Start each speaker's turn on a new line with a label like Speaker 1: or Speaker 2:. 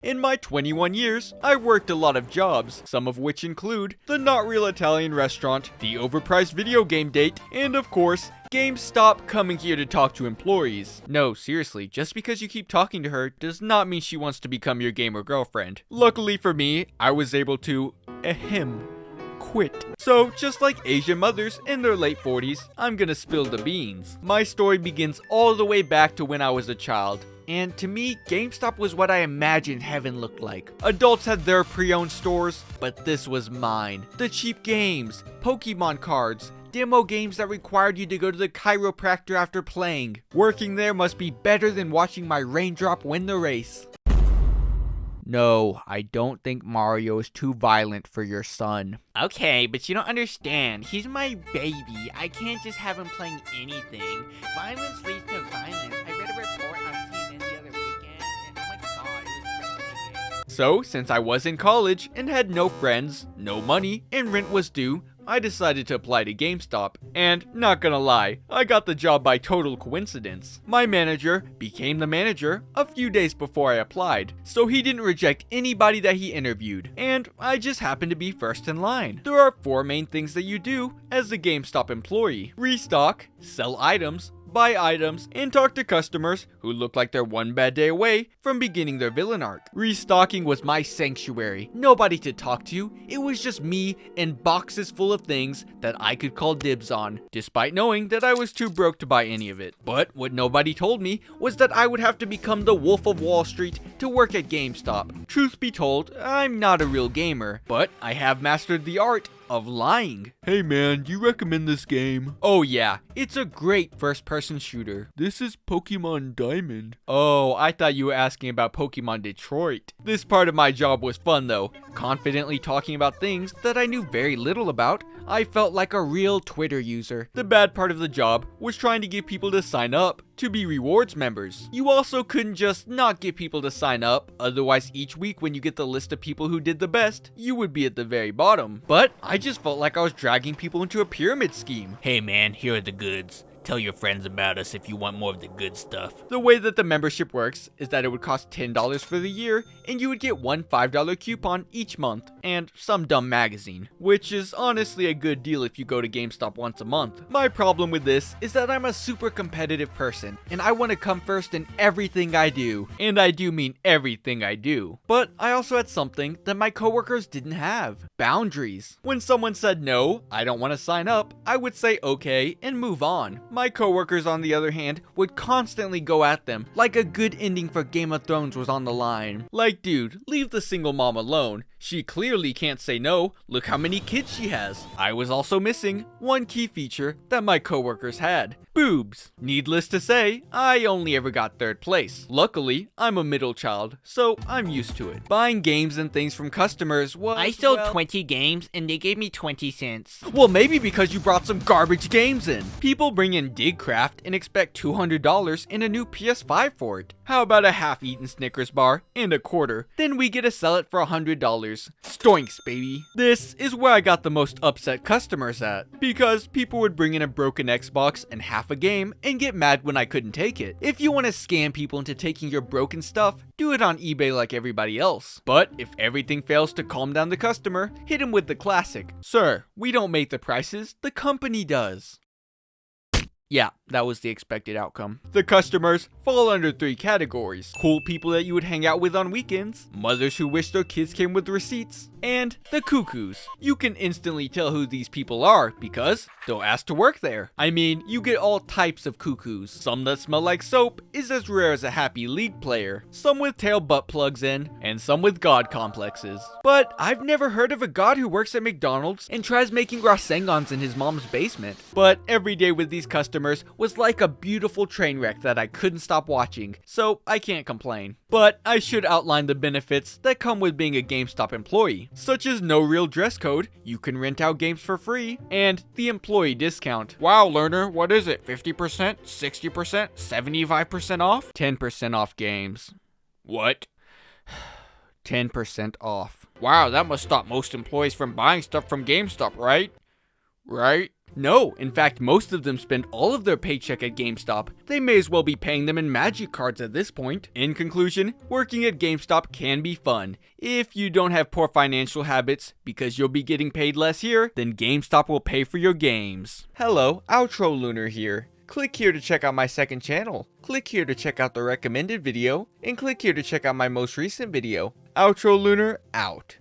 Speaker 1: In my 21 years, I've worked a lot of jobs, some of which include the not real Italian restaurant, the overpriced video game date, and of course, Gamestop coming here to talk to employees. No, seriously, just because you keep talking to her does not mean she wants to become your gamer girlfriend. Luckily for me, I was able to, quit. So, just like Asian mothers in their late 40s, I'm gonna spill the beans. My story begins all the way back to when I was a child. And to me, GameStop was what I imagined heaven looked like. Adults had their pre-owned stores, but this was mine. The cheap games, Pokemon cards, demo games that required you to go to the chiropractor after playing. Working there must be better than watching my raindrop win the race. No, I don't think Mario is too violent for your son.
Speaker 2: Okay, but you don't understand. He's my baby. I can't just have him playing anything. Violence leads to violence. I read a report on CNN the other weekend, and oh my god, it was breathtaking.
Speaker 1: So, since I was in college and had no friends, no money, and rent was due, I decided to apply to GameStop, and not gonna lie, I got the job by total coincidence. My manager became the manager a few days before I applied, so he didn't reject anybody that he interviewed, and I just happened to be first in line. There are 4 main things that you do as a GameStop employee: restock, sell items, buy items, and talk to customers who look like they're one bad day away from beginning their villain arc. Restocking was my sanctuary. Nobody to talk to. It was just me and boxes full of things that I could call dibs on, despite knowing that I was too broke to buy any of it. But what nobody told me was that I would have to become the Wolf of Wall Street to work at GameStop. Truth be told, I'm not a real gamer, but I have mastered the art of lying. Hey man, do you recommend this game? Oh yeah, it's a great first-person shooter. This is Pokemon Diamond. Oh, I thought you were asking about Pokemon Detroit. This part of my job was fun though. Confidently talking about things that I knew very little about, I felt like a real Twitter user. The bad part of the job was trying to get people to sign up to be rewards members. You also couldn't just not get people to sign up, otherwise each week when you get the list of people who did the best, you would be at the very bottom. But I just felt like I was dragging people into a pyramid scheme.
Speaker 2: Hey man, here are the goods. Tell your friends about us if you want more of the good stuff.
Speaker 1: The way that the membership works is that it would cost $10 for the year, and you would get one $5 coupon each month, and some dumb magazine, which is honestly a good deal if you go to GameStop once a month. My problem with this is that I'm a super competitive person, and I want to come first in everything I do, and I do mean everything I do. But I also had something that my coworkers didn't have: boundaries. When someone said no, I don't want to sign up, I would say okay and move on. My coworkers, on the other hand, would constantly go at them, like a good ending for Game of Thrones was on the line. Like, dude, leave the single mom alone. She clearly can't say no. Look how many kids she has. I was also missing one key feature that my coworkers had: boobs. Needless to say, I only ever got 3rd place. Luckily, I'm a middle child, so I'm used to it. Buying games and things from customers was,
Speaker 2: I sold 20 games and they gave me 20 cents.
Speaker 1: Well, maybe because you brought some garbage games in. People bring in Digcraft and expect $200 and a new PS5 for it. How about a half-eaten Snickers bar and a quarter? Then we get to sell it for $100. Stoinks, baby. This is where I got the most upset customers at, because people would bring in a broken Xbox and half a game and get mad when I couldn't take it. If you want to scam people into taking your broken stuff, do it on eBay like everybody else. But if everything fails to calm down the customer, hit him with the classic: "Sir, we don't make the prices, the company does." Yeah, that was the expected outcome. The customers fall under 3 categories: cool people that you would hang out with on weekends, mothers who wish their kids came with receipts, and the cuckoos. You can instantly tell who these people are because they'll ask to work there. I mean, you get all types of cuckoos. Some that smell like soap is as rare as a happy League player, some with tail butt plugs in, and some with god complexes. But I've never heard of a god who works at McDonald's and tries making Rasengans in his mom's basement. But every day with these customers was like a beautiful train wreck that I couldn't stop watching, so I can't complain. But I should outline the benefits that come with being a GameStop employee, such as no real dress code, you can rent out games for free, and the employee discount. Wow, learner, what is it? 50%? 60%? 75% off? 10% off games. What? 10% off. Wow, that must stop most employees from buying stuff from GameStop, right? right? No, in fact, most of them spend all of their paycheck at GameStop. They may as well be paying them in magic cards at this point. In conclusion, working at GameStop can be fun. If you don't have poor financial habits, because you'll be getting paid less here, then GameStop will pay for your games. Hello, Outro Lunar here. Click here to check out my second channel. Click here to check out the recommended video, and click here to check out my most recent video. Outro Lunar out.